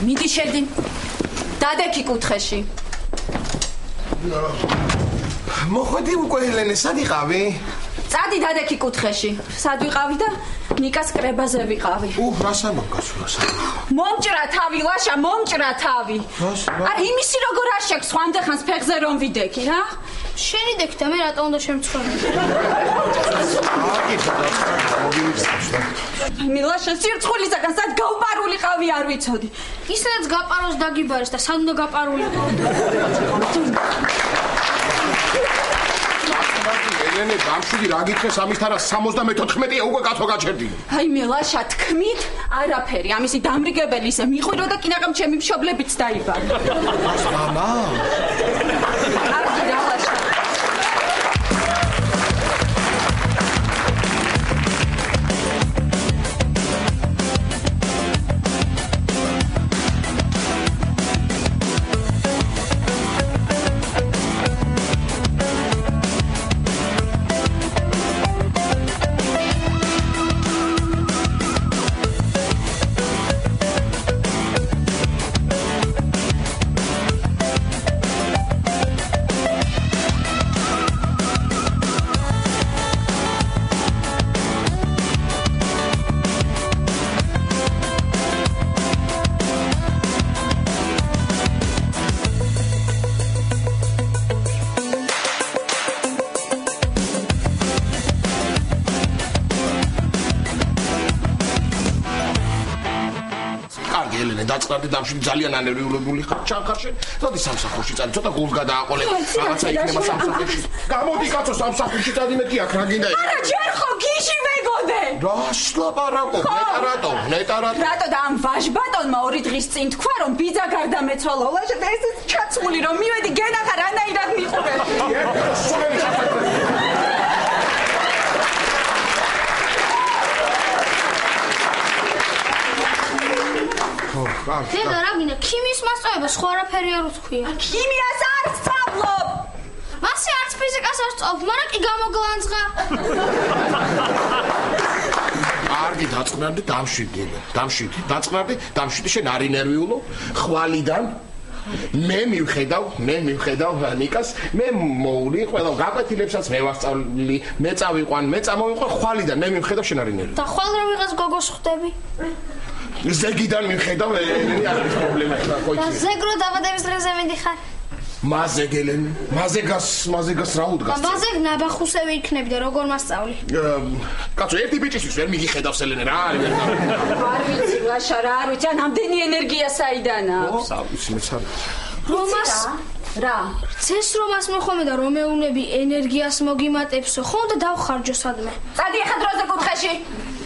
მიდი შედი. დადექი კუთხეში. მოხვედი უკვე ელენე, სად იყავი? წადი დადექი კუთხეში. სად ვიყავი და ნიკას კრებაზე ვიყავი. რა სამოკას, რა სამოკას. მომჭრა თავი, ლაშა, მომჭრა თავი. არა, იმისი როგორ არ შექვს ხვამდე ხანს ფეხზე რომ ვიდექი, რა? შენი დექი და მე რატო უნდა შემცხვევი? მილაშა სირცხულისაგან სად გავპარულიყავი არ ვიცოდი. ისედაც გაპაროს დაგიბარეს და სად უნდა გაპარულიყავ? ელენე, დამშვიდი რა გითხეს ამისთარა 74-ია უკვე კაცო გაჩერდი. აი მილაშა თქმით არაფერი, ამისი დამრიგებელი ისე მიყვირო და კინაღამ ჩემი მშობლებიც დაიბარო. მამა? კარგი რა ლაშა. დაწყნარდი დამშვიდი ძალიან ანერვიულებული ხარ ჩანხარ შენ წადი სამსახურში წადი ცოტა გულს გადააყოლე რაღაცა იქნება სამსახურში გამოდი კაცო სამსახურში წადი მე კი აქ რა გინდა არა ჯერ ხო გიში მეგოდე რა შლაპარაკობ ნეტა რატო და ამ ვაჟბატონმა 2 დღის წინ თქვა რომ ბიძა გარდამეცვალა ლაშა და ეს ჩაცმული რომ მივედი გენახა რანაირად მიყურე დედა რა გინდა ქიმიის მასწავლება სხვა არაფერი არ უთქვია ქიმიას არ სწავლობ მასე არც ფიზიკას არ სწავლობ მაგრამ კი გამოგლანძღა კარგი დაწყნარდი დამშვიდი შენ არ ინერვიულო ხვალიდან მე მივხედავ ნიკას მე მოვლი ყველა გაკვეთილებსაც მე ვასწავლი მე წავიყვან მე წამოვიყვან ხვალიდან მე მივხედავ შენ არ ინერვიულო და ხვალ რა ვიღაც გოგოს ხვდები ზეგიდან მივხედავ ელენე არ არის პრობლემა ხა ხო და ზეგრო დაბადების დღეზე მიდიხარ მაზეგ ელენე მაზეგას რა უდგას მაზეგ ნაბახუსევი იქნები და როგორ მასწავლი კაცო ერთი ბიჭისთვის ვერ მიგიხედავს ელენე რა არის არ ვიცი ლაშა რა არ ვიცი ამდენი ენერგია საიდან აქვს რომას რა წეს რომას მოხომე და რომეუნები ენერგიას მოგიმატებსო ხომ და დავხარჯო სადმე წადი ახლა დროზე კუთხეში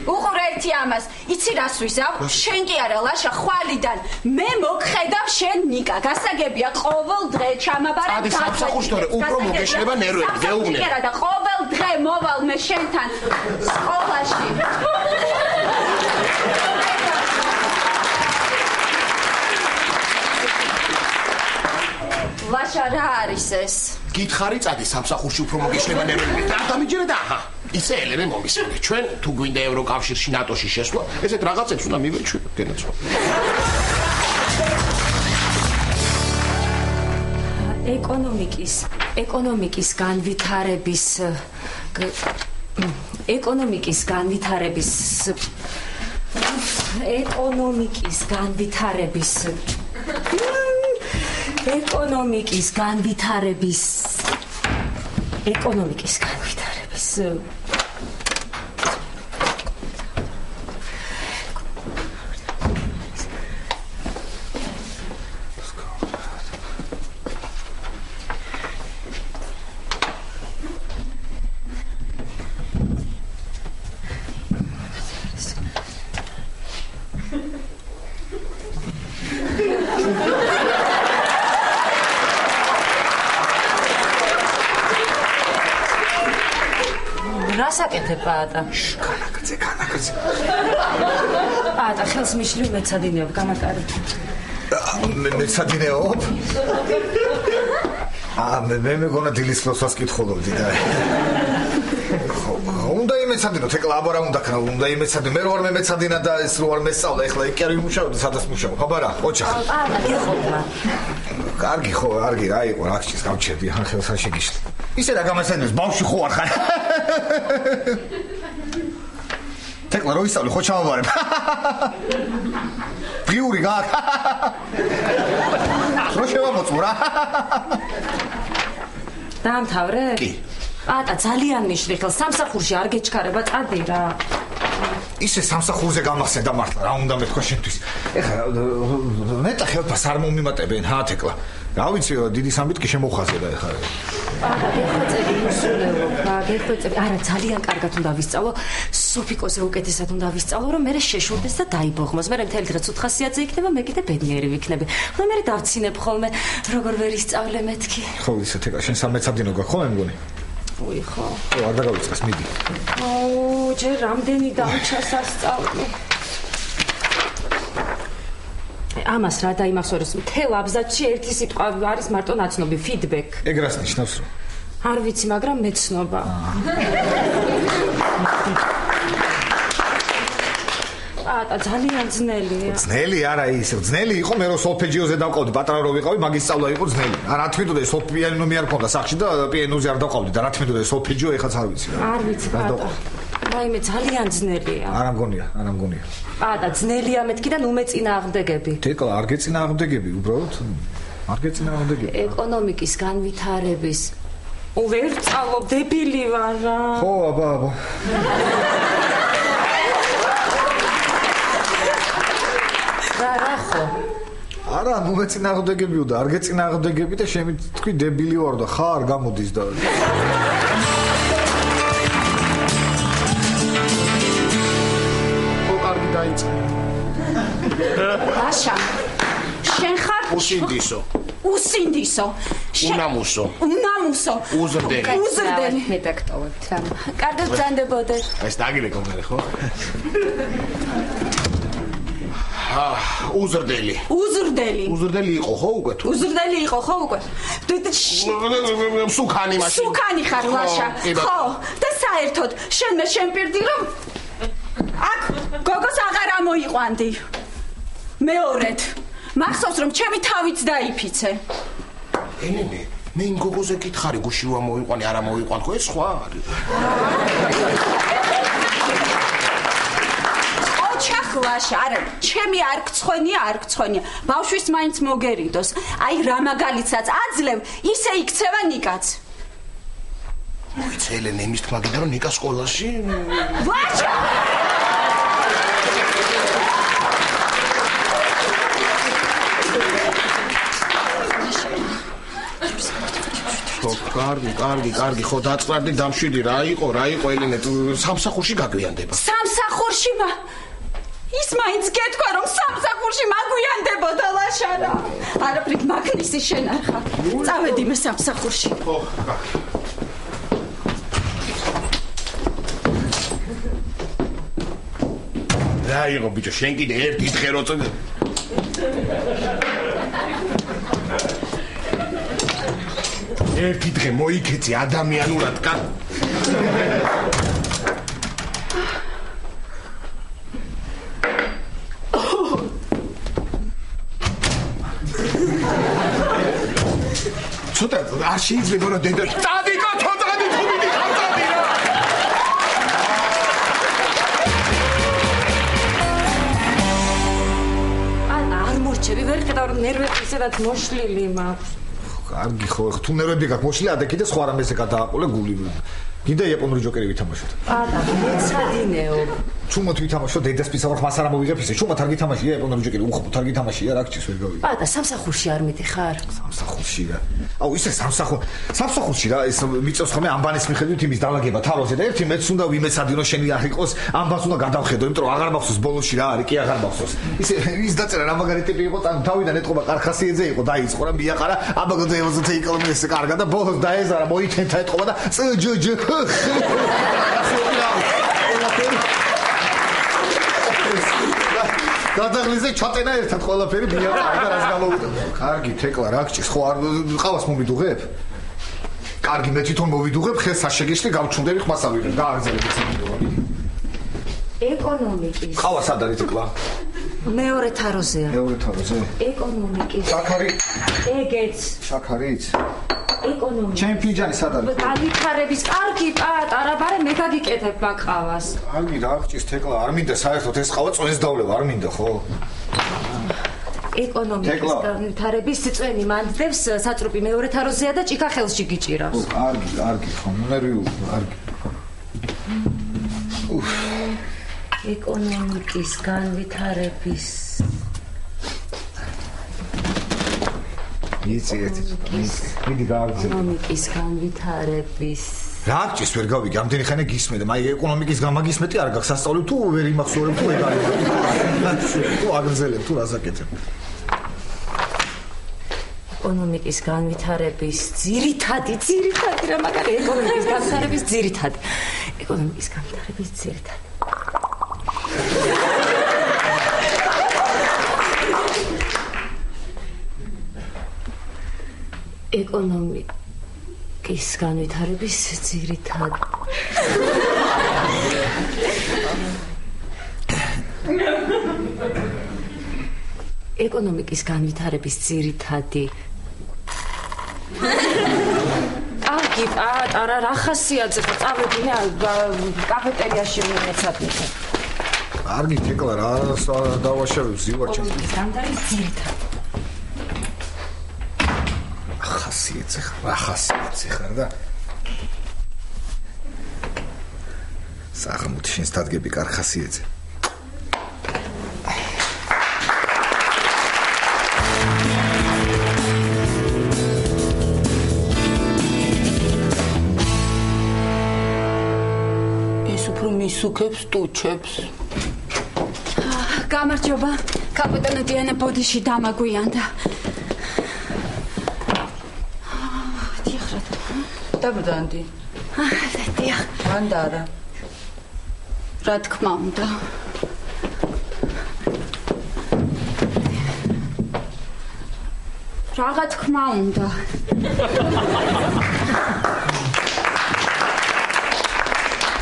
უყურე ერთი ამას იცი რას ვიზავ შენ კი არა ლაშა ხვალიდან მე მოგხედავ შენ ნიკა გასაგებია ყოველ დღე ჩამაბარე წადი სამსახურში თორე უფრო მოგეშლება ნერვები გეუბნე არა და ყოველ დღე მოვალ მე შენთან სკოლაში ლაშა რა არის ეს გითხარი წადი სამსახურში უფრო მოგეშლება ნერვები რა დამიჯერე და აჰა ისე ელენე მომისმენე ჩვენ თუ გვინდა ევროკავშირში ნატოში შესვლა ესეთ რაღაცებს უნდა მივეჩვი გენაცვალ ეკონომიკის განვითარების რასაკეთებ პაატა? განაგრძე. პაატა ხელს მიშლივ მეცადინეობ, გამატარი. მეცადინეობ? მე მეგონა დილის ლოსვას კითხულობდი და უნდა იმეცადინო, თეკლა აბარა უნდა ქნა, უნდა იმეცადინო. მე რო არ მემეცადინა და ეს რო არ მესწავლა, ეხლა იქ არ ვიმუშავებდი, სადაც მუშაობ. აბარა, ოჩა. კარგი ხო, კარგი რა იყო, რა ხჭის გავჩერდი, ახლა ხელს არ შეგიშლი. ისე რა გამასენებს, ბავშვი ხო არ ხარ? თეკლა რო ისწავლე, ხო ჩამოვარებ. დღიური გააკ. რო შევამოწმო რა. დაამთავრე? კი. პატა ძალიან ნიშნი ხელ სამსახურში არ გეჩქარება წადი რა. ისე სამსახურზე გამახსენდა მართლა რა უნდა მეთქვა შენთვის. ეხლა ნეტა ხელფას არ მომიმატებენ ჰა თეკლა. რა ვიცი დიდი სამით კი შემოხაზება ეხლა. პატა გეხვეწები ისულეობა, გეხვეწები. არა ძალიან კარგად უნდა ვისწავლო. სოფიკოზე უკეთესად უნდა ვისწავლო, რომ მე შეშურდეს და დაიბოღმოს. მე მთელი დრო ცუთხასიათზე იქნება, მე კიდე ბედნიერი ვიქნები. ხო მე დავცინებ ხოლმე, როგორ ვერ ისწავლე მეთქი. ხო ისე თეკლა შენ სამეცადინო გაქვს ხო მე მგონი? უი ხო. არ დაგავიწყეს მიდი. ჯერ რამდენი დამჩა სასწავლო. ამას რა დაიმახსოვროს მთელ აბზაცში ერთი სიტყვა არის მარტო ნაცნობი ფიდბექ. ეგ რას ნიშნავს რომ? არ ვიცი, მაგრამ მეცნობა. პატა ძალიან ძნელია. ძნელი არა ის, ძნელი იყო მე რო სოლფეჯიოზე დავყავდი, პატარა რო ვიყავი, მაგის სწავლა იყო ძნელი. რა თქმა უნდა სოლფეჯიო მე არ მქონდა სახში და პიანოზე არ დავყავდი და რა თქმა უნდა სოლფეჯიო ეხაც არ ვიცი რა. არ ვიცი პატა. რაიმე ძალიან ძნელია. არა მგონია. პატა ძნელია მეთქი და ნუ მეწინააღმდეგები. თეკლა არ გეწინააღმდეგები უბრალოდ? არ გეწინააღმდეგები. ეკონომიკის განვითარების. ვერ წავობ დებილი ვარ რა. ხო აბა. რა ხო? არა, ნუ მეწინააღმდეგებიო და არ გეწინააღმდეგები და შემი თქვი დებილი ვარ და ხარ გამოდის და კარგი დაიწყე. აშა, შენ ხარ უსინდისო. უნამუსო. უზრდელი. მეტაქტოვებთ რა. კარგად ბრძანდებოდე. ეს დაგილეკო მე ხო? უზრდელი იყო ხო უკვე თუ? უზრდელი იყო ხო უკვე? სუქანი მაშინ. სუქანი ხარ ლაშა. ხო, და საერთოდ შენ მე შემპირდი რომ აქ გოგოს აღარ ამოიყვანდი. მეორედ. მახსოვს რომ ჩემი თავიც დაიფიცე. ელენე, მე იმ გოგოზე გითხარი გუში რა მოიყვანი, არა მოიყვან ხო ეს სხვა არის. ჩახლაშა, არა, ჩემი არ გწხვენია. ბავშვის მაინც მოგერიდოს. აი რა მაგალითსაც აძლევ, ისე იქცევა ნიკაც. მოიცა ელენე, იმის თქმა გინდა რომ ნიკა სკოლაში? ვაჭა! კარგი, ხო დაწყარდი დამშვიდი, რა იყო ელენე, სამსახურში გაგვიანდება. სამსახურში ის მაინც გეთქვა რომ სამსახურში მაგვიანდებოდა ლაშარა. არაფრით მაგნისი შენ არ ხარ. წავედი მე სამსახურში. ხო, რა იყო ბიჭო, შენ კიდე ერთი დღე რო წინ ერთი დღე მოიქეცი ადამიანურად კა ცოტა არ შეიძლება რომ დედა წადიკო ცოტადი თუ მიდი ხავწადი რა არ მორჩები ვერ ხედავ რომ ნერვები ისედაც მოშლილი მაქვს. კარგი ხო თუ ნერვები გაქვს მოშლილი ადე კიდე სხვა რამეზე გადააყოლე გული. გინდა იაპონური ჯოკერი ვითამაშოთ. პატა მეცადინეო. ჩუმოთ ვითამაშოთ დედას პისავარ ხმას არ ამოვიღებ ისე. ჩუმოთ არ გითამაშია იაპონური ჯოკერი უხობ არ გითამაშია რა გჭირს ვერ გავიგე. პატა სამსახურში არ მიდიხარ? სამსახურში რა. აუ ისე სამსახურში რა ეს მიწევს ხოლმე ამბანის მიხედვით იმის დალაგება თავზე და ერთი მეც უნდა ვიმეცადინო შენი არ იყოს ამბანს უნდა გადავხედო იმიტომ რომ აღარ მახსოვს ბოლოში რა არის კი აღარ მახსოვს. ისე ის დაწერა რა მაგარი ტიპი იყო თავიდან ეთყობა კარხასიეძე იყო დაიწყო რა მიაყარა აბაგოზე 70 კილომეტრზე კარგა და ბოლოს დაეზარა მოითენთა ეთყობა და წჯჯ გადაღლიზე ჩატენა ერთად ყველაფერი მიაყარა და რას გამოვიდა. კარგი თეკლა რა გჭირს ხო არ ყავას მომიდუღებ? კარგი, მე თვითონ მოვიდუღებ, ხელს საშეგეშლი გავჩუნდები, ხმას ავიღებ, გააგზავნებ ციგნიო. ეკონომიკის. ყავა სად არის ეკლა? მეორე თაროზეა. მეორე თაროზე. ეკონომიკის. შაქარი. ეგეც. შაქარიც. ეკონომიკის. ჩემი ფინჯანი სად არის? განვითარების კარგი პატარა, ბარე მე გაგიკეთებ მაკავას. კარგი რა ხჭის თეკლა, არ მინდა საერთოდ ეს ყავა წვენს დავლევა, არ მინდა ხო? ეკონომიკის განვითარების წვენი მანდებს საწრუპი მეორე თაროზეა და ჭიქა ხელში გიჭირავს. კარგი, ხო, ნერვიული, კარგი. ეკონომიკის განვითარების იცით, მიდი გააგზავნე. ეკონომიკის განვითარების რა გჭირს ვერ გავიგე, ამდენი ხანი გისმენდა, მაი ეკონომიკის გამაგისმეტი არ გაქვს, სასწავლო თუ ვერ იმახსოვრებ თუ ეგ არის. თუ აგრძელებ თუ რასაკეთებ. ეკონომიკის განვითარების ძირითადი რა მაგარი ეკონომიკის განვითარების ძირითადი. ეკონომიკის განვითარების ძირითადი. ეკონომიკის განვითარების ძირითადი. ეკონომიკის განვითარების ძირითადი. კარგი პატარა რა ხასიათზე წავედინე კაფეტერიაში მეცადნით. კარგი თეკლა რა დავაშავებ ზივარ ჩემს. განვითარების ძირითადი. ხასიათზე ხარ და საღამოთი შენს დადგები კარგ ხასიათზე. მისუქებს ტუჩებს. გამარჯობა. კაპიტანი დიანა ბოდიში დამაგვიანდა. დაბრუნდი. დიახ. მანდა არა. რა თქმა უნდა. რა თქმა უნდა.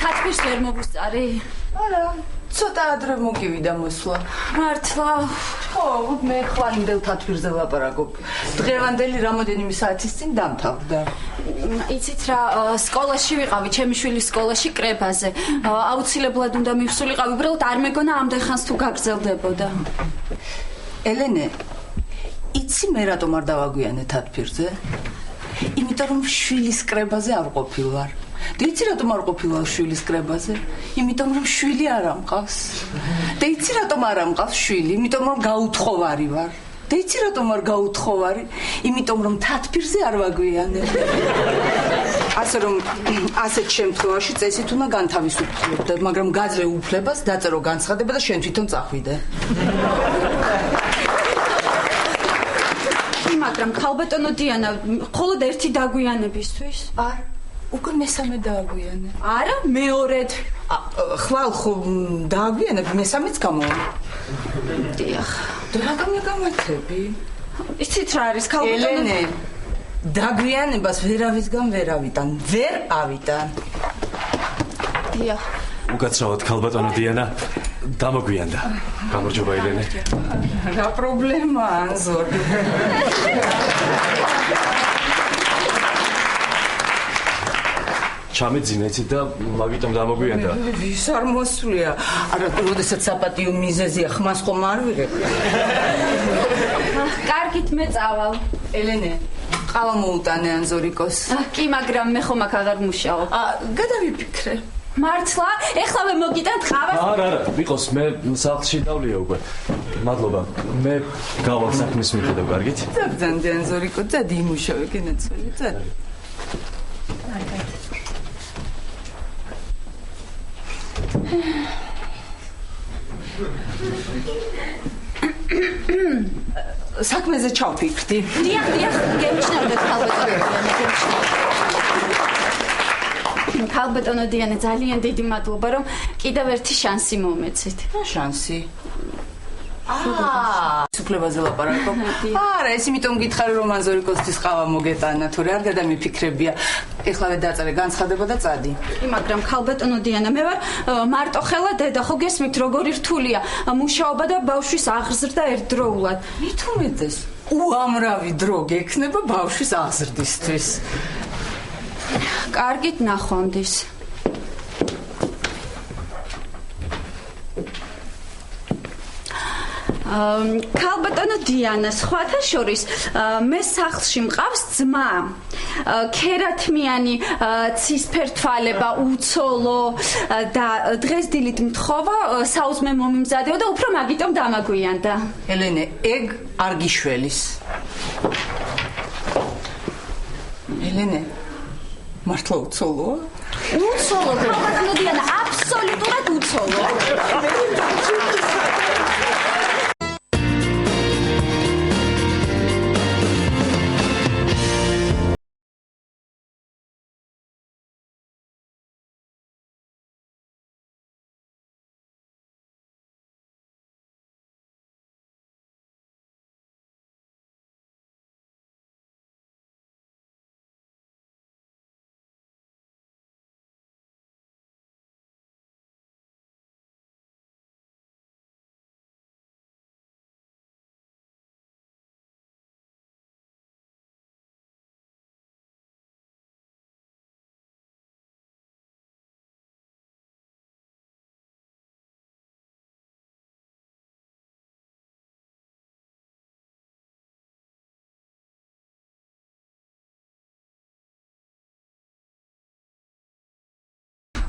თათბირს ვერ მოვუსწარი? არა, ცოტა ადრე მოგივიდა მოსვლა. მართლა? ხო, მე ხვალინდელ თათბირზე ლაპარაკობ. დღევანდელი რამოდენიმე საათის წინ დამთავრდა. იცით რა, სკოლაში ვიყავი, ჩემი შვილის სკოლაში კრებაზე. აუცილებლად უნდა მივსულიყავი, უბრალოდ არ მეგონა ამდენ ხანს თუ გაგრძელდებოდა. ელენე, იცი მე რატომ არ დავაგვიანე თათბირზე? იმიტომ რომ შვილის კრებაზე არ ყოფილვარ. და იცი რატომ არ ყოფილვარ შვილის კრებაზე? იმიტომ რომ შვილი არ ამყავს. და იცი რატომ არ ამყავს შვილი? იმიტომ რომ გაუთხოვარი ვარ. და იცი რატომ არ გაუთხოვარი? იმიტომ რომ თათბირზე არ ვაგვიანე. ასე რომ ასეთ შემთხვევაში წესით უნდა განთავისუფლებდე, მაგრამ გაძლევ უფლებას, დაწერო განცხადება და შენ თვითონ წახვიდე. მაგრამ ქალბატონო დიანა, მხოლოდ ერთი დაგვიანებისთვის? არ უკვე მესამე დააგვიანე. არა, მეორედ. ხვალ ხო დააგვიანებ, მესამეც გამოვა. დიახ. რატომ გამართები? იცით რა არის ქალბატონო? ელენე, დაგვიანებას ვერავისგან ვერ ავიტან, ვერ ავიტან. დიახ. უკაცრავად ქალბატონო დიანა დამოგვიანდა. გამარჯობა ელენე. რა პრობლემაა, ანზორ? ჩამეძინეთ და მაგიტომ დამოგვიანდა. ვის არ მოსვლია? არა, როდესაც საპატიო მიზეზია, ხმას ხომ არ ვიღებ. კარგით მე წავალ. ელენე, ყავა მოუტანე ანზორიკოს. კი, მაგრამ მე ხომ აქ აღარ მუშაობ. გადავიფიქრე. მართლა? ეხლავე მოგიტანთ ყავას? არა, ვიყოს, მე სახლში დავლია უკვე. მადლობა. მე გავალ საქმის მიხედავ, კარგით? ძაბძანდი ანზორიკო, ძადი იმუშავე, გენაცველი, ძადი. საქმეზე ჩავფიქრდი. დიახ, გემჩნევდეთ ქალბატონო. ქალბატონო დიანა, ძალიან დიდი მადლობა, რომ კიდევ ერთი შანსი მომეცით. რა შანსი? უფლებაზე ლაპარაკობ. არა, ეს იმიტომ გითხარი რომ ანზორიკოსთვის ყავა მოგეტანა, თორე არ გადამიფიქრებია. ეხლა დაწერე განცხადება და წადი. მაგრამ ქალბატონო დიანა, მე ვარ მარტო ხელა დედა, ხო გესმით როგორი რთულია მუშაობა და ბავშვის აღზრდა ერთდროულად. მით უმეტეს უამრავი დრო გექნება ბავშვის აღზრდისთვის. კარგით ნახვამდის. ქალბატონო დიანა, სხვათა შორის მე სახლში მყავს ძმა. ქერათმიანი ცისფერთვალება, უცოლო და დღეს დილით მთხოვა საუზმე მომიმზადეო და უფრო მაგიტომ დამაგვიანდა. ელენე, ეგ არ გიშველის. ელენე, მართლა უცოლოა? უცოლო, ქალბატონო დიანა, აბსოლუტურად უცოლო.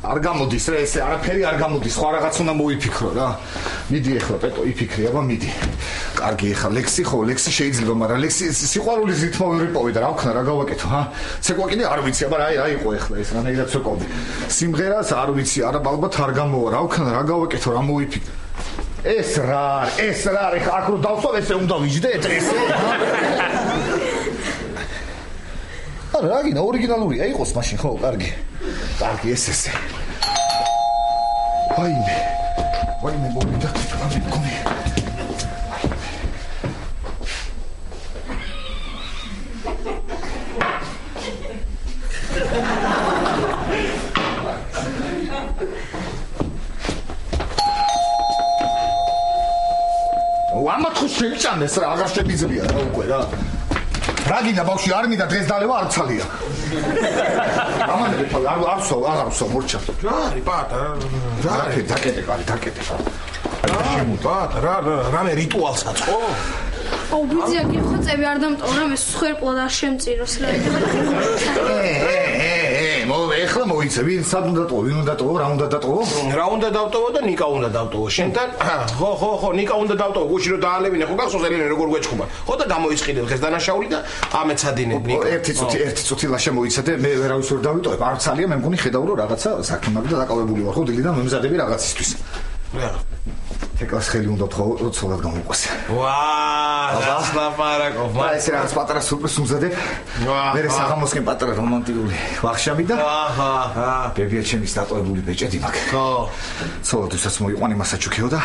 არ გამოდის რა ესე არაფერი არ გამოდის სხვა რაღაც უნდა მოიფიქრო რა მიდი ეხლა პეტო იფიქრი აბა მიდი კარგი ეხლა ლექსი ხო ლექსი შეიძლება მაგრამ ლექსი სიყვარულის რითმა ვერ იპოვე და რა ვქნა რა გავაკეთო ჰა ცეკვა კიდე არ ვიცი აბა რა იყო ეხლა ეს რანაირად ცეკობდი სიმღერას არ ვიცი არა ალბათ არ გამოვა რა ვქნა რა გავაკეთო რა მოიფიქრო ეს რა ეხლა აქ რო დავსვავ ესე უნდა ვიждდეთ ესე არა რა გინდა ორიგინალურია იყოს მაშინ ხო კარგი კარგი ესე ვაიმე მოვიდა ამი მქონი ამათ ხო შეჭამეს რა აღარ შემიძლია რა უკვე რა რა გინდა ბავშვი არ მინდა დღეს დალევა არ ცალია ამანები აღარ ვსო მორჩა რა არის პატა რა არის დაკეტე რამე რიტუალსაც ხო აუ ბიძია გიხოცები არ დამტოვ რამე სხერპლად არ შემწიროს რა ეხლა მოიცე ვინ სად უნდა დატოვო ვინ უნდა დატოვო რა უნდა დატოვო რა უნდა დავტოვო და ნიკა უნდა დავტოვო შენთან ხო ნიკა უნდა დავტოვო გუში რომ დაალევინე ხო გახსოვს ელენე როგორ გვეჭხობა ხო და გამოიწყიდე დღეს დანაშაული და ამეცადინე ნიკა ერთი წუთი ლაშა მოიცადე მე ვერავის ვერ დავიტოვებ არ ცალია მე მგონი ხედავ რომ რაღაცა საქმე მაგ და დაკავებული ვარ ხო დილიდან მომზადები რაღაცისთვის რა თეკას ხელი უნდა თქო როცულად გამოიყვეს ვაა რაც ლაპარაკობ მაგრამ ეს რაღაც პატარა სურპრიზს უმზადებ მე საღამოსკენ პატარა რომანტიკული ვახშამი და აჰა ბებია ჩემის დატოვებული ბეჭედი მაქვს ხო ცოლოდუსაც მოიყვანე მასაჩუქეო და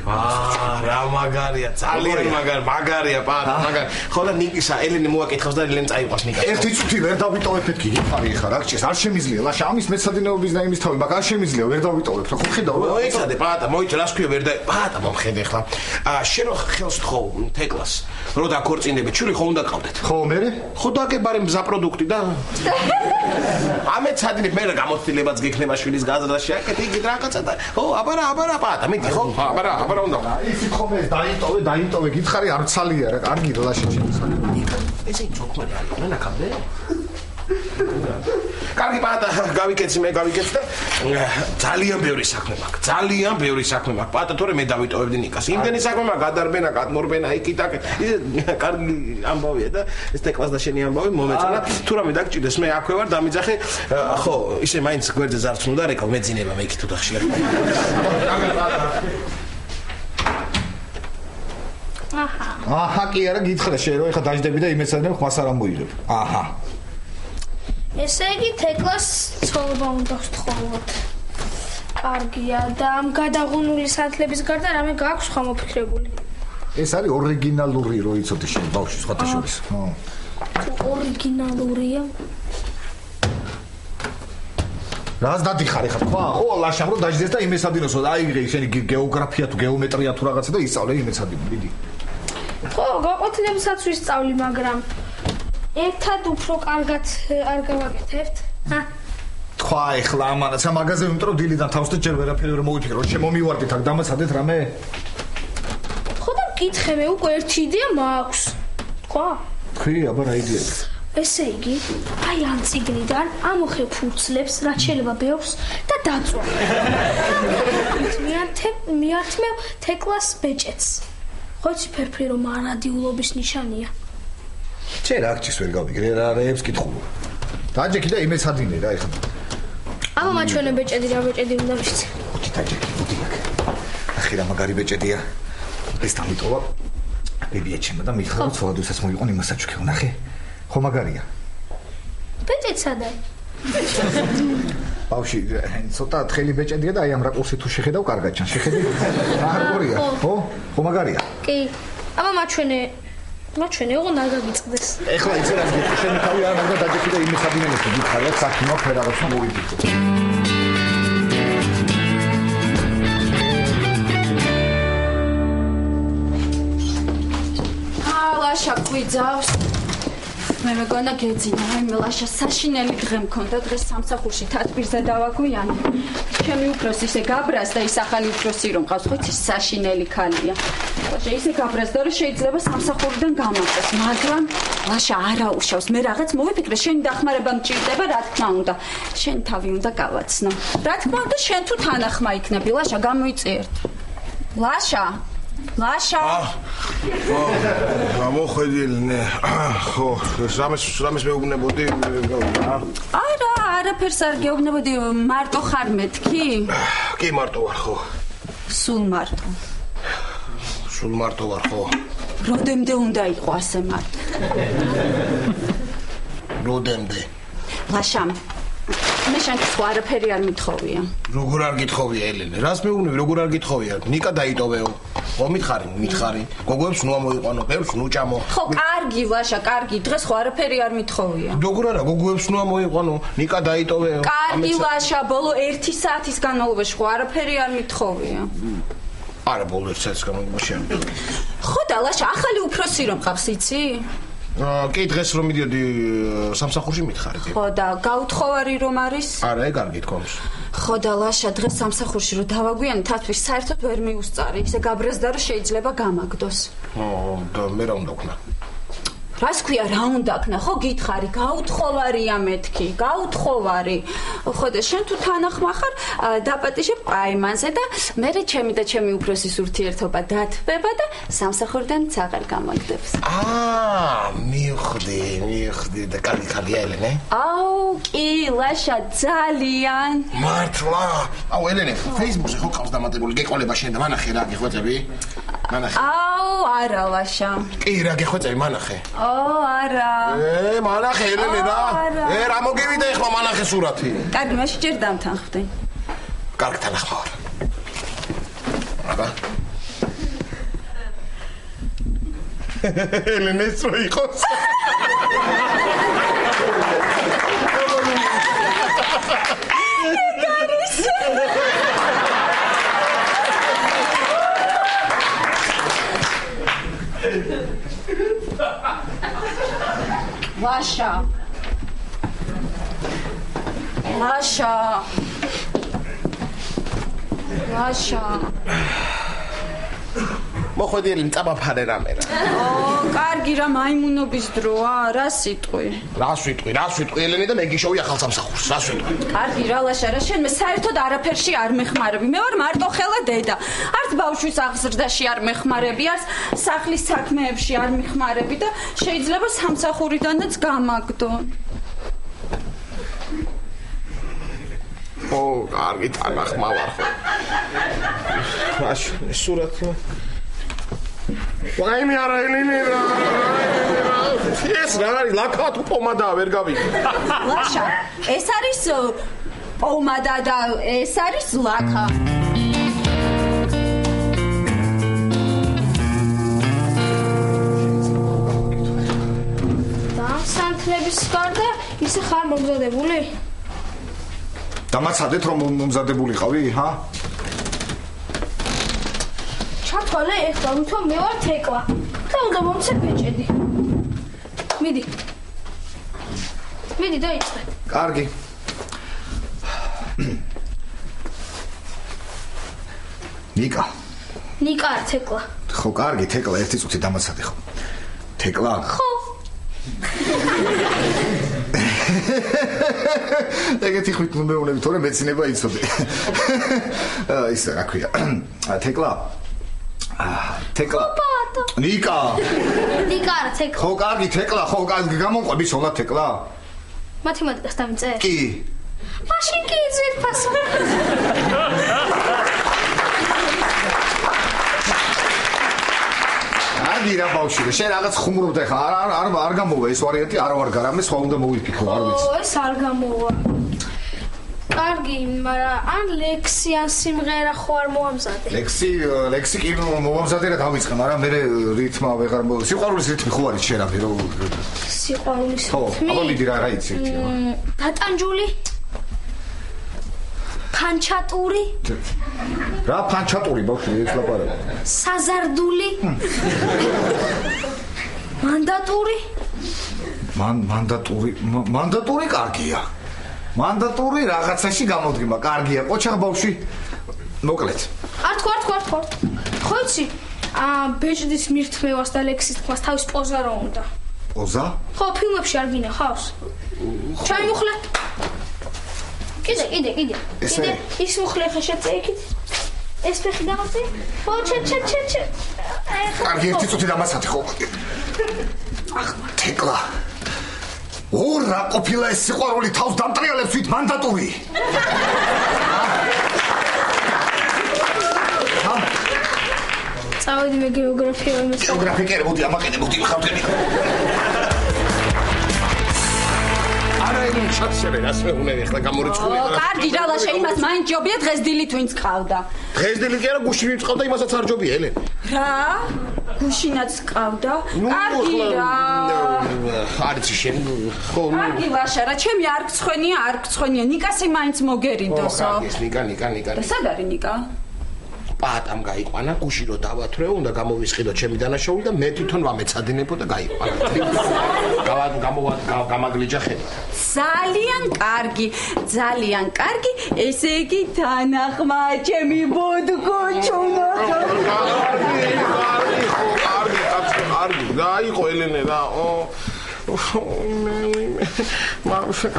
რა მაგარია ძალიან მაგარია პატა მაგარი ხო და ნიკისა ელენე მოაკითხავს და ელენე წაიყვას ნიკას ერთი წუთი ვერ დავიტოვებ მეთქი ხარი ხარ აქ არ შემიძლია ლაშა ამის მეცადინეობის და იმის თავი მაგ არ შემიძლია ვერ დავიტოვებ ხო ხედავ მოიცადე პატა მოიცა რას ქვია ვერ და პატა მომხედე ხლა შენ რო ხელს თხოვ თეკლას რო დაქორწინდები ჩური ხო უნდა ყავდეთ ხო მე ხო დაგებარე მზა პროდუქტი და ამეცადინებ მე რა გამოცდილებაც გექნება შვილის გაზრდაში აკეთე იგი რაღაცა და ხო აბარა პატა მიდი ხო აბარა ისი ხომ ეს დაიტოვე გითხარი არ ცალია რა კარგი როლაში შემოსალი ესე ჩოქმარი არის ნაკამდე კარგი პატა გავიკეთე და ძალიან ბევრი საქმე მაქვს პატა თორე მე დავიტოვებდი ნიკას იმდენი საქმე მაქვს გადარბენა გადმორბენა იკიტაკე ისე კარგი ამბავია და ეს თეკლას და შენი ამბავი მომეწონა თუ რამე დაგჭირდეს მე აქვე ვარ დამიძახე ხო ისე მაინც გვერდზე ზარცმულ და რეკავ მეძინება მე იქ თუ დახშია აჰა კი არა გითხრა შენ რომ ეხა დაждები და იმეცადებ ხმას არ ამოიღებ აჰა ესე იგი თეკლას ცოლობა უნდა ვთხოვოთ კარგია და ამ გადაღუნული სანთლების გარდა რამე გაქვს ხომ მოფიქრებული ეს არის ორიგინალური რო იცოდი შენ ბავშვი სხვათა შორის ორიგინალურია რას დადიხარ ეხლა თქვა? ხო, ლაშამ რომ დაждდეს და იმესადინოსო, აიღე შენი გეოგრაფია თუ გეომეტრია თუ რაღაცა და ისწავლე იმესადინო, მიდი. ხო, გაყოფილებსაც ვისწავლი, მაგრამ ერთად უფრო კარგად არ გავაკეთებთ? თქვა ეხლა ამანაც მაგაზე იმიტომ რომ დილიდან თავს და ჯერ ვერაფერი ვერ მოვიფიქრო, შემომივარდით აქ დამაცადეთ რამე? ხო და მკითხე მე უკვე ერთი იდეა მაქვს. თქვა? თქვი, აბა რა იდეა? ესე იგი, აი ამ წიგნიდან ამოხე ფურცლებს, რაც შეიძლება ბევრს და დაწვა. მიართმევ თეკლას ბეჭედს. ხოჩი ფერფლი რომ არადიულობის ნიშანია. ჩე რა გჭირს ვერ გავიგრე რა რეებს კითხულობ. დაჯექი და იმეცადინე რა ეხლა. აბა მაჩვენე ბეჭედი რა ბეჭედი უნდა ვიცი. ხოჩი დაჯექი მოდი აქ. ახი რა მაგარი ბეჭედია. ეს დამიტოვა. ბებია ჩემო და მიხარო ცოლადუსაც მოიყონ იმასაჩუქე ვნახე. ხო მაგარია. ბეჭედი სადა? ბავში, ცოტა თხელი ბეჭედია და აი ამ რაკურსი თუ შეხედავ კარგად ჩანს. შეხედე? რა გორია? ხო? ხო მაგარია. კი. აბა მაჩვენე ოღონდ არ გაგიწყდეს. ეხლა იცი რა გიქი, შენი თავი არ უნდა დაჯექი და იმეცადინე გიქხარ, აქ საქმე მაქვს რაღაცა მოვიდით. ლაშა გვიძავს. მე მეგონა გეძინა, აი ლაშა საშინელი დღე მქონდა, დღეს სამსახურში თათბირზე დავაგვიანე. ჩემი უფროსი ისე გაბრას და ის ახალი უფროსი რომ ყავს, ხო იცი საშინელი ქალია. ლაშა ისე გაბრას და რომ შეიძლება სამსახურიდან გამაგდეს, მაგრამ ლაშა არა უშავს. მე რაღაც მოვიფიქრე, შენი დახმარება მჭირდება, რა თქმა უნდა. შენ თავი უნდა გავაცნო. რა თქმა უნდა, შენ თუ თანახმა იქნები, ლაშა გამოიწიერთ. ლაშა გამოხედილნე ხო რამეს მეუბნებოდი არაფერს არ გეუბნებოდი მარტო ხარ მეთქი? კი მარტო ვარ ხო სულ მარტო ვარ ხო როდემდე უნდა იყო ასე მარტო? როდემდე ლაშამ მე შენთვის არაფერი არ მithოვია. როგორ არ გითხოვია ელენე? რას მეუბნები, როგორ არ გითხოვია? ნიკა დაიტოვეო. ხო მითხარი. გოგოებს ნუ ამოიყვანო, ბევრს ნუ ჭამო. ხო, კარგი ლაშა, კარგი, დღეს ხო არაფერი არ მithოვია. როგორ არა, გოგოებს ნუ ამოიყვანო, ნიკა დაიტოვეო. კარგი ლაშა, ბოლო 1 საათის განმავლობაში ხო არაფერი არ მithოვია. არა, ბოლო 1 საათის განმავლობაში. ხო და ლაშა, ახალი უფროსი რომ ყავს, იცი? კი დღეს რომ მიდიოდი სამსახურში მითხარი. ხო და გაუთხოვარი რომ არის? არა, ეგ არ გითხოვს. ხო და ლაშა დღეს სამსახურში რომ დავაგვიანე თათბირს საერთოდ ვერ მიუსწარი. ისე გაბრაზდა რომ შეიძლება გამაგდოს. და მე რა უნდა ვქნა? რას ქვია რა უნდა ქნა? ხო გითხარი, გაუთხოვარია მეთქი, გაუთხოვარი. ხო და შენ თუ თანახმა ხარ, დაპატიჟებ ყაიმანზე და მე ჩემი და ჩემი უფროსის ურთიერთობა დათბება და სამსახურიდან აღარ გამაგდებს. მივხვდი და კარგი ელენე. აუ, კი, ლაშა ძალიან. მართლა? აუ ელენე, Facebook-ზე ხო ყავს დამატებული, გეყოლება შენ და მანახე რა გეხვეწები? მანახე. აუ, არა ლაშა. კი რა გეხვეწები მანახე. არა. მანახე ელენე რა. რა მოგივიდა ეხლა მანახე სურათი. კარგი, მაშინ ჯერ დამთანხმდი. კარგი თანახმა ვარ. აბა. ელენეს რო იყოს. ლაშა. მოხვედი ელენე წაბაფარე რამე რა. კარგი რა მაიმუნობის დროა, რა სიტყვი? რას ვიტყვი ელენე და მე გიშოვი ახალ სამსახურს, რას ვიტყვი? კარგი რა ლაშა, რა შენ მე საერთოდ არაფერში არ მეხმარები. მე ვარ მარტო ხელა დედა. არც ბავშვის აღზრდაში არ მეხმარები, არც სახლის საქმეებში არ მეხმარები და შეიძლება სამსახურიდანაც გამაგდო. ო, კარგი თანახმა ვარ ხო. მაშინ სურათი ვაიმე არა ელენე რა. ეს რა არის ლაქა თუ პომადაა ვერ გავიგე. ლაშა, ეს არის პომადა და ეს არის ლაქა. და სამთლების გარდა ისე ხარ მომზადებული? დამაცადეთ რომ მომზადებულიყავი, ჰა? ჩათვალე ეხლა, თვითონ მე ვარ თეკლა. და უნდა მომცე ბეჭედი. მიდი. მიდი დაიწყე. კარგი. ნიკა. ნიკა არ თეკლა. ხო, კარგი, თეკლა, ერთი წუთი დამაცადე ხო. თეკლა? ხო. ეგეთი ხვით მომეუნები, თორე მეცინება იცოდე. ისე რა ქვია. თეკლა. თეკლა. ნიკა. ნიკა არ თეკლა. ხო, კარგი, თეკლა, ხო, გამომყვები სოლა თეკლა? მათემატიკას დამიწე? კი. მაშინ კი ძირფასო. კარგი რა ბავშვი, შენ რაღაც ხუმრობ და ხა არ გამოვა ეს ვარიანტი, არ ვარ გარამე, სხვა უნდა მოვიფიქრო, არ ვიცი. ო, ეს არ გამოვა. კარგი, მაგრამ ან ლექსი ან სიმღერა ხო არ მოამზადე? ლექსი კი მოვამზადე რა დავიწყე, მაგრამ მე რითმა ვეღარ სიყვარულის რითმი ხო არის შენ ამი რომ სიყვარულის ხო, რითმი? აბა მიდი რა იცი ერთი აბა. დატანჯული? ფანჩატური? რა ფანჩატური ბავშვი ეს ლაპარაკი? საზარდული? მანდატური? მანდატური კარგია. მანდატური რაღაცაში გამოდგება, კარგია. ყოჩაღ ბავშვი. მოკლედ. არ თქვა. ხო იცი? ბეჭდის მირთმევას და ლექსის თქმას თავის პოზა რა უნდა. პოზა? ხო, ფილმებში არ გინახავს? ჩაიმუხლე. კიდე. ესე? ის მუხლე ხა შეწეიქით. ეს ფეხი დამაწე? ხო, ჩე. კარგი, ერთი წუთი დამაცადე ხო. ახ, თეკლა. რა ყოფილა ეს სიყვარული თავს დამტრიალებს ვით მანდატური. წავედი მე გეოგრაფია ვიმეცე. გეოგრაფია კი მოდი ამაყენებოდი ხავდები. არა იმ შაცერე ასე უნდა ეხლა გამორიცხული. კარგი რა ლაშა იმას მაინც ჯობია დღეს დილით ვინც ყავდა. დღეს დილით კი არა გუში ვინც ყავდა იმასაც არ ჯობია ელენ. რა? გუშინაც ყავდა? კარგი რა. არიცი შენ ხო. კარგი ლაშა რა, ჩემი არ გწხვენია, ნიკასი მაინც მოგერიндосო. ნიკა. და სად არის ნიკა? პატამ გაიყვანა გუში რო დავათრეო, უნდა გამოვისყიდო ჩემი დანაშაული და მე თვითონ ვამეცადინებო და გაიყვანა. გამაგლიჯა ხედი. ძალიან კარგი, ესე იგი თანახმა ჩემი ბოდგოჩუნა. კარგი, გაიყო ელენე რა.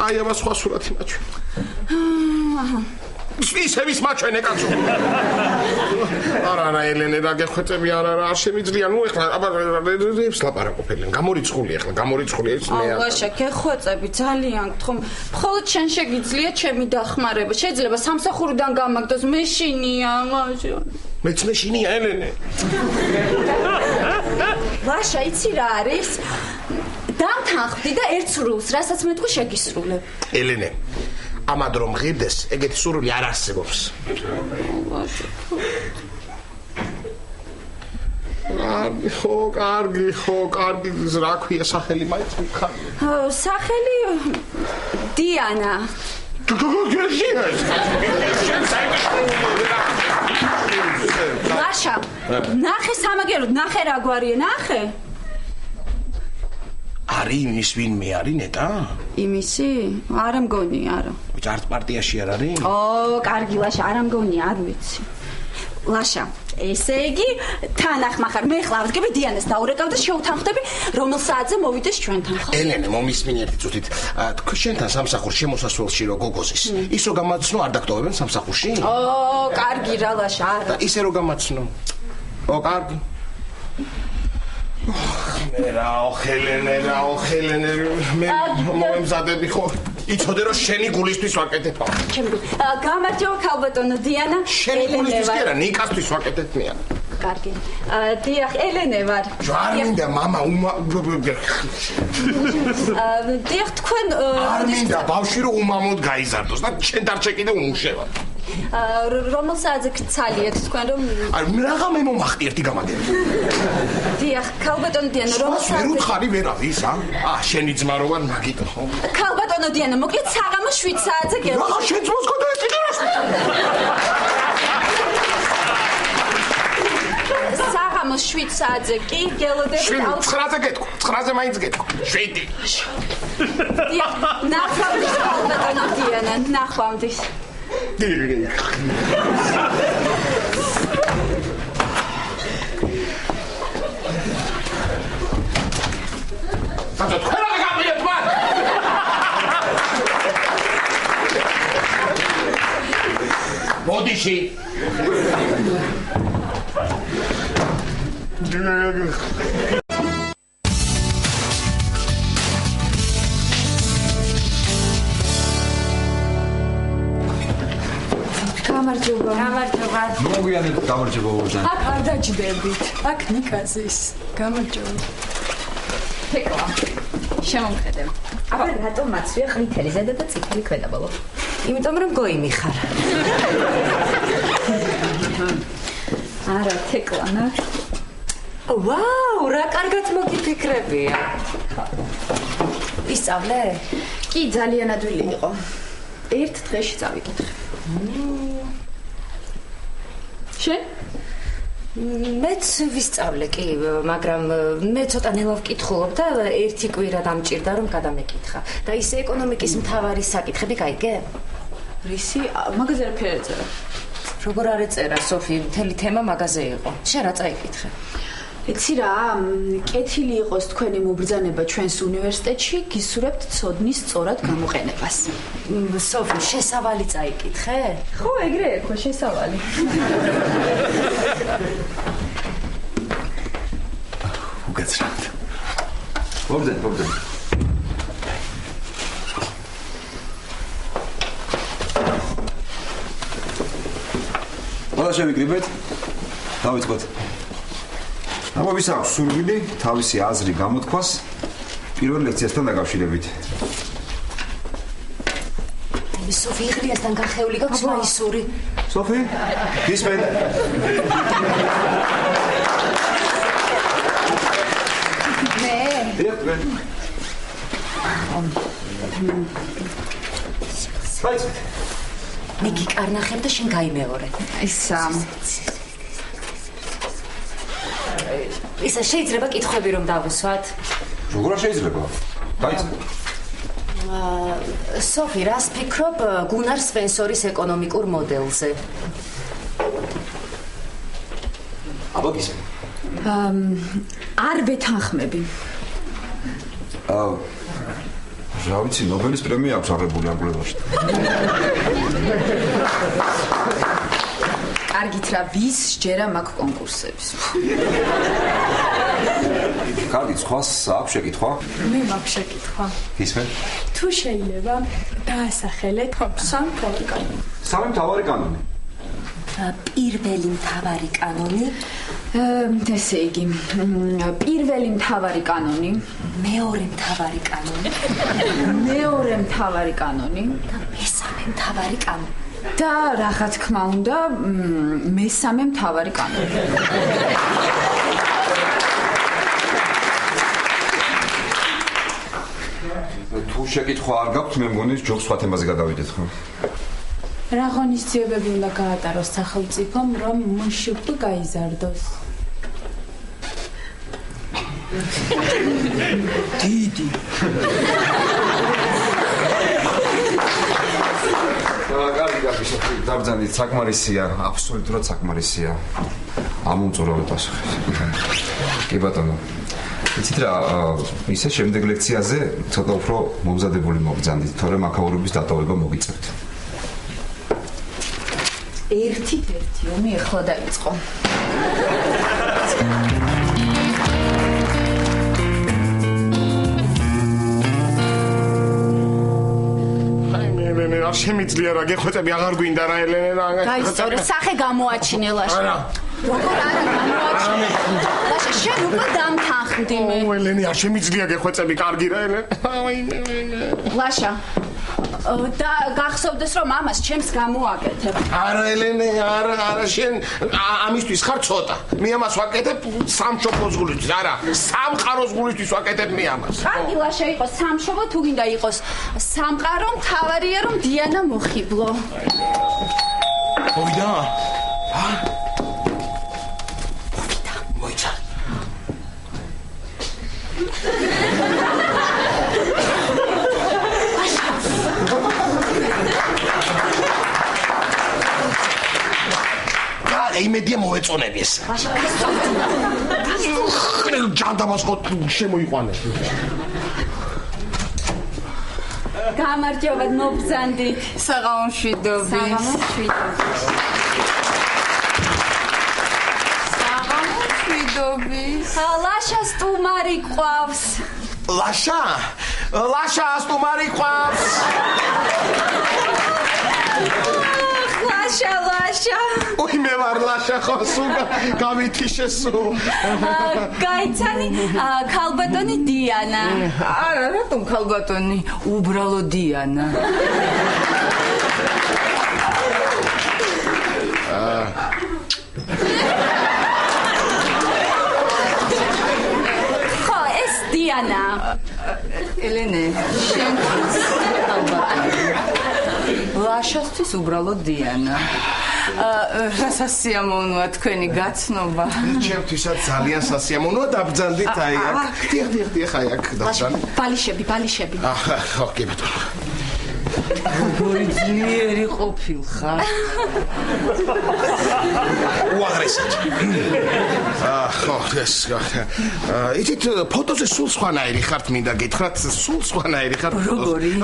აი ამას სხვა სურათი მაჩვენ. ისევის მაჩვენე კაცო. არა ელენე რა გეხვეწები არ შემიძლია. ნუ ეხლა აბა რებს ლაპარაკობენ. გამორიცხული ეს მე. ლაშა გეხვეწები ძალიან გთხოვ. მხოლოდ შენ შეგიძლია ჩემი დახმარება. შეიძლება სამსახურიდან გამაგდოს მეშინია. მეც მეშინია ელენე. ლაშა იცი რა არის? დამთანხმდი და ერთ სრულს, რასაც მე თქვი შეგისრულებ. ელენე ამად რომ ღირდეს, ეგეთი სურვილი არ არსებობს. კარგი, რა ქვია სახელი მაინც მითხარ? სახელი დიანა. ლაშა, ნახე სამაგეროდ, ნახე რა გვარია, ნახე. არის იმის ვინმე არის ნეტა? იმისი? არა მგონი, არა. ჯართ პარტიაში არ არის? კარგი ლაშა, არა მგონი, არ ვიცი. ლაშა, ესე იგი, თანახმა ხარ, მე ხლა ვდგები დიანას დაურეკავ და შევთანხმდები, რომელ საათზე მოვიდეს ჩვენთან, ხო? ელენე, მომისმინე ერთი წუთით. თქვენ შენთან სამსახურში შემოსასვლელში რო გოგოზის, ის რო გამაცნო არ დაგტოვებენ სამსახურში? კარგი რა ლაშა, არა. და ისე რო გამაცნო. კარგი. მე რაო ხელენე მე მომემზადები ხო იცოდე რომ შენი გულისთვის ვაკეთებ ჩემი გამარჯობა ქალბატონო დიანა შენი გულისთვის კი არა ნიკასთვის ვაკეთებ მე კარგი დიახ ელენე ვარ არ მინდა მამა დიახ თქვენ არ მინდა ბავშვი რომ უმამოდ გაიზარდოს და შენ დარჩე კიდე უმუშევა რომელ საათზე გცალიეთ თქვენ რომ რაღა მე მომახტი ერთი გამაგერი დიახ ქალბატონო დიანა რომელ საათზე ვერ უთხარი ვერავის შენი ძმა რო ვარ მაგით ხო ქალბატონო დიანა მოკლედ საღამო 7 საათზე გელო რა შენ ძმას გოდა საღამოს 7 საათზე კი გელოდებით 9-ზე გეტყვი, 9-ზე მაინც გეტყვი. 7. ნახვამდის ბატონო დიანა, ნახვამდის. Tata, თქვენ რა გაგიეთ მან? მოდიში. გამარჯობა. მოგვიანებით გამარჯობა ბობოჯანი. აქ არ დაჯდებით. აქ ნიკაზის. გამარჯობა. თეკლა. შემომხედე. აბა რატომ მაცვია ყვითელი ზედა და წითელი ქვედაბოლო? იმიტომ რომ გოიმი ხარ. არა, თეკლა, ნა. ვაუ, რა კარგად მოგიფიქრებია. ისწავლე? კი, ძალიან ადვილი იყო. ერთ დღეში წავიკითხე. შენ? მეც ვისწავლე კი, მაგრამ მე ცოტა ნელა ვკითხულობ და ერთი კვირა დამჭირდა რომ გადამეკითხა. და ისე ეკონომიკის მთავარი საკითხები გაიგე? რისი? მაგაზე რაფერი ეწერა? როგორ არ ეწერა, სოფი, მთელი თემა მაგაზე იყო. შენ რა წაიკითხე? იცი რა, კეთილი იყოს თქვენი მობრძანება ჩვენს უნივერსიტეტში, გისურვებთ ცოდნის სწორად გამოყენებას. სოფი, შესავალი წაიკითხე? ხო, ეგრე ერქვა შესავალი. უგაცრად. მობრძენ. ყველა შევიკრიბეთ. დავიწყოთ. ამბობის აქვს სურვილი თავისი აზრი გამოთქვას პირველ ლექციასთან დაკავშირებით. სოფი, ღრიასთან გახეული გაქვს მაისური. სოფი, გისმენ. მე? ერთმე. საიცით. მე გიკარნახებ და შენ გაიმეორე. ისა. ისა შეიძლება კითხვები რომ დავუსვათ? როგორ შეიძლება? დაიწყო. სოფი, რას ფიქრობ გუნარ სპენსორის ეკონომიკურ მოდელზე? აბა გისმენ. არ ვეთანხმები. რა ვიცი, ნობელის პრემია აქვს აღებული ამ კვლევაში. კარგით რა, ვის ჯერა მაგ კონკურსებს? კარგი, სხვას აქვს შეკითხვა? მე მაქვს შეკითხვა. გისმენ? თუ შეიძლება დაასახელეთ სამთავარი კანონი. სამი მთავარი კანონი. პირველი მთავარი კანონი, ესე იგი, პირველი მთავარი კანონი, მეორე მთავარი კანონი მეორე მთავარი კანონი და მესამე მთავარი კანონი. და რა თქმა უნდა, მესამე მთავარი კანონი. თუ შეკითხვა არ გაქვთ, მე მგონი ჯობს სხვა თემაზე გადავიდეთ, ხო? რა ღონისძიებები უნდა გაატაროს სახელმწიფომ, რომ მშპ გაიზარდოს? დიდი. კარგი, სოფი, დაბრძანეთ, საკმარისია, აბსოლუტურად საკმარისია. ამომწურავეთ პასუხი. კი ბატონო. იცით რა, ისე შემდეგ ლექციაზე ცოტა უფრო მომზადებული მოგზანდით, თორემ აქაურობის დატოვება მოგიწევთ. ერთი ომი ახლა დაიწყო. მე არ შემიძლია რა გეხვეწები აღარ გვინდა რა ელენე რა გაისწორე სახე გამოაჩინე ლაშა არა როგორ არა გამოაჩინე ლაშა შენ უკვე დამთანხმდი მე ელენე არ შემიძლია გეხვეწები კარგი რა ელენე ლაშა და გახსოვდეს რომ ამას ჩემს გამოაკეთებ. არა ელენე, არა შენ ამისთვის ხარ ცოტა. მე ამას ვაკეთებ სამშობლოს გულისთვის, არა, სამყაროს გულისთვის ვაკეთებ მე ამას. კარგი ლაშა იყოს სამშობლო, თუ გინდა იყოს სამყარო, მთავარია რომ დიანა მოხიბლო. მოვიდა? იმედია მოეწონები ეს. ჯანდაბას ხო შემოიყვანე. გამარჯობა მობრძანდი. საღამოშვიდობი. საღამოშვიდობი. ლაშა სტუმარი ყავს. ლაშა? ლაშა სტუმარი ყავს. ლაშა. ой მე ვარ ლაშა ხო სულ გავითიშე სულ. გაიცანი ქალბატონი დიანა. არა, რატომ ქალბატონი? უბრალო დიანა. ხო, ეს დიანა. ელენე, შენთვის ქალბატონი. ლაშასთვის უბრალო დიანა. რასაც სიამოვნოა თქვენი გაცნობა. ჩემთვისაც ძალიან სასიამოვნოა დაბრძანდით აი აქ. დიახ, აი აქ დაბრძანდი. ბალიშები. ხო, კი ბატონო. როგორი ძლიერი ყოფილხარ. უაღრესად. ხო, ეს. იცით ფოტოზე სულ სხვანაირი ხართ, მინდა გითხრათ, სულ სხვანაირი ხართ.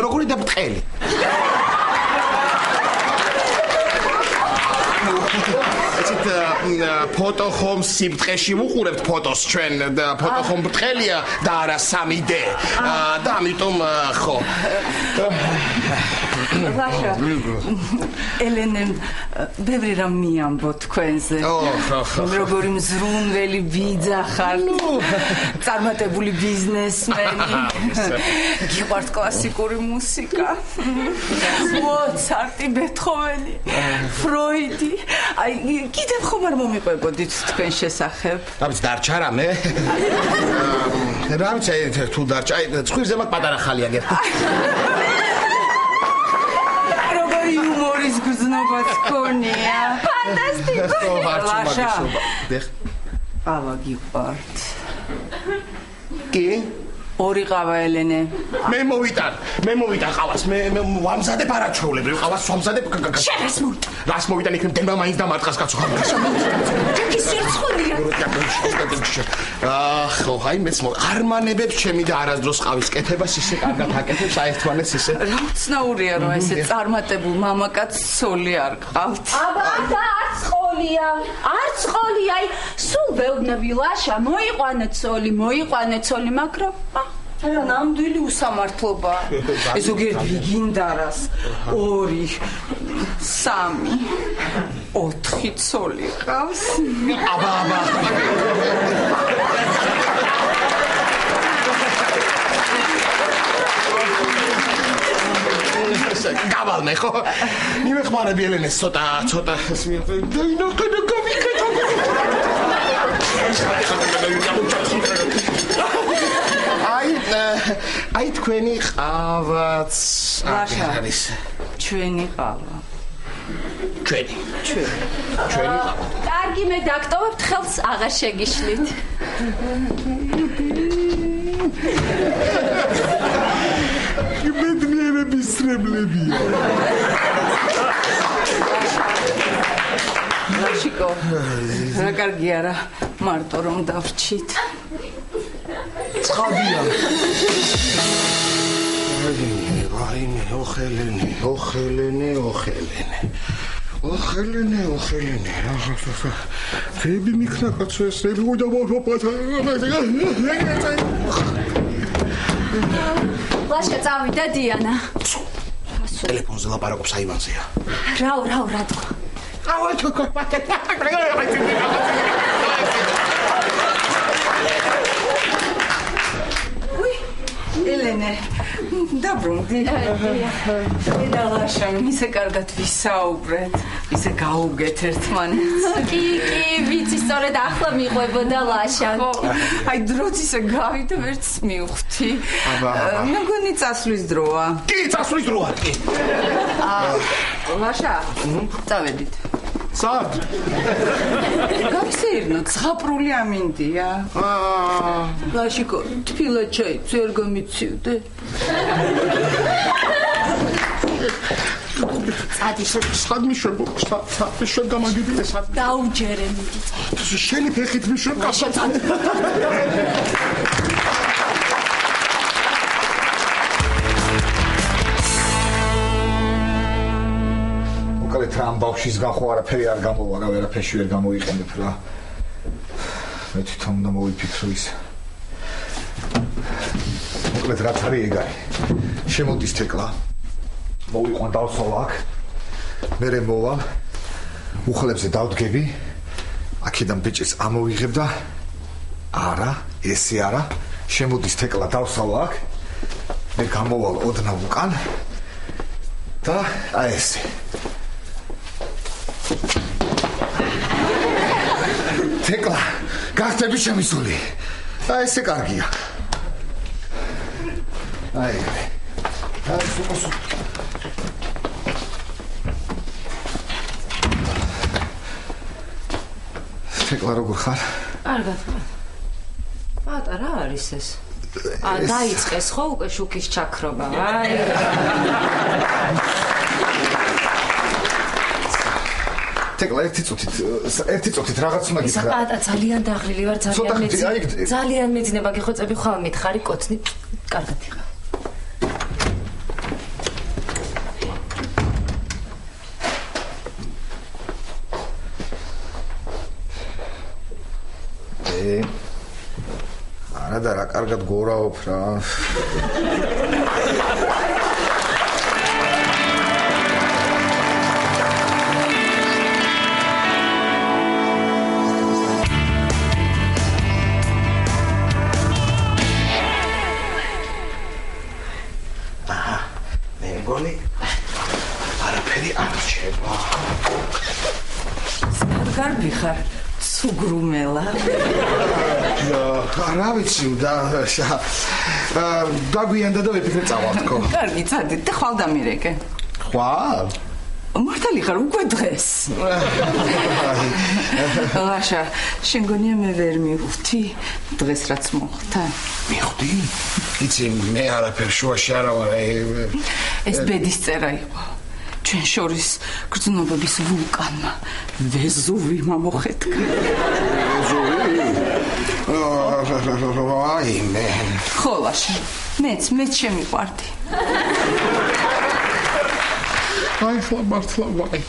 როგორი და ბრტყელი. ფოტო ხომ სიბტყეში ვუყურებთ ფოტოს ჩვენ და ფოტო ხომ ბრტყელია და არა 3D და ამიტომ ხო ლაშა ელენემ ბევრი რამ მიამბო თქვენზე როგორი მზრუნველი ბიძა ხარ წარმატებული ბიზნესმენი გიყვართ კლასიკური მუსიკა მოცარტი ბეთჰოვენი ფროიდი აი კიდევ ხომ არ მომიყვებოდით თქვენ შესახებ რამც დარჩა რამე რამც თუ დარჩა აი ცხვირზე მაგ პატარა ხალი აგერ როგორი იუმორის გზნობაც გქონია ფანტასტიკო ლაშა ყავა გიყვართ კი ორი ყავა ელენე მე მოვიტან ყავას მე ვამზადებ არაჩვეულებრივ ყავას ვამზადებ რას მოვიტან იქნებ დემა მაინც და მარტყას კაცო თქი სირცხულია ხო აი მეც არმანებებს ჩემი და არასდროს ყავის კეთებას ისე კარგად აკეთებს აერთვანეს ისე რა უცნაურია რომ ესე წარმატებულ მამაკაცს ცოლი არ ყავთ აბა და არც ყოლია აი სულ ვეუბნები ლაშა მოიყვანე ცოლი მაგრამ რა ნამდვილი უსამართლობა ეს ზოგიერთი გინდარას 2 3 4 ცოლი ყავს აბა გავალმე ხო იმეხმარები ელენეს ცოტა აი თქვენი ყავაც არის ჩვენი ყავა ჩვენი კარგი მე დაქტოვებთ ხელს აღარ შეგიშლით ბედნიერების სრებლებია ლაშიკო რა კარგი არა მარტო რომ დავრჩით ცხადია რაიმე ოხელენე ფები მიქნა კაცო ეს რუდა მოფოპათა ლაშა წავიდა დიანა ტელეფონზე ლაპარაკობს აივანზეა რაო რატო ელენე, დაბრუნდი. დედალაშა, ისე კარგად ვისაუბრეთ, ისე გაუგეთ ერთმანეთს. კი, ვიცი, სწორედ ახლა მიყვებოდა ლაშა. აი, დროც ისე გავიდა, ვერც მივხვდი. მე მგონი წასვლის დროა. კი, წასვლის დროა, კი. ლაშა, წავედით. სად? გავისეირნოთ, ზღაპრული ამინდია. ლაშიკო, თბილად ჩაი, ვერ გამიცივდე. სად მიშვებ გამაგებინე, სად? დაუჯერე მიდი. შენი ფეხით მიშვებ გასაწად. მოკალეთ რა ამ ბავშვისგან ხო არაფერი არ გამოვა რა ვერაფერში ვერ გამოიყენებ რა მე თვითონ უნდა მოვიფიქრო ის მოკალეთ რაც არის ეგ არის შემოდის თეკლა მოვიყვან დავსვლა აქ მერე მოვალ უხლებზე დავდგები აქედან ბიჭის ამოვიღებ და არა ესე არა შემოდის თეკლა დავსვლა აქ მე გამოვალ ოდნავ უკან და აი ესე თეკლა, გახდები შემისული. აი ესე კარგია. აი ეგრე. აი სულ. თეკლა როგორ ხარ? კარგად. პატა რა არის ეს? დაიწყეს ხო უკვე შუქის ჩაქრობა. აი. თეკლა ერთი წუთით რაღაც უნდა გითხრა. პატა ძალიან დაღლილი ვარ, ძალიან მეძინება გიხოცები ხვალ მითხარი კოცნი. კარგად იღა. არა და რა კარგად გორაობ რა. გარბი ხარ ცუგრუმელა რა ვიცი და დაგვიანდა და ვიფიქრე წავალ თქო კარგი წადით და ხვალ დამირეკე ხვალ მართალი ხარ უკვე დღეს ლაშა შენ გონია მე ვერ მივხვდი დღეს რაც მოხდა მივხვდი იცი მე არაფერ შუაში არა ვარ ეს ბედის წერა იყო ჩვენ შორის გრძნობების ვულკანმა ვეზუვი მომხეთკა აი მე ხოლაშა მეც შემიყვარდი აი ხლა მართლა ვაი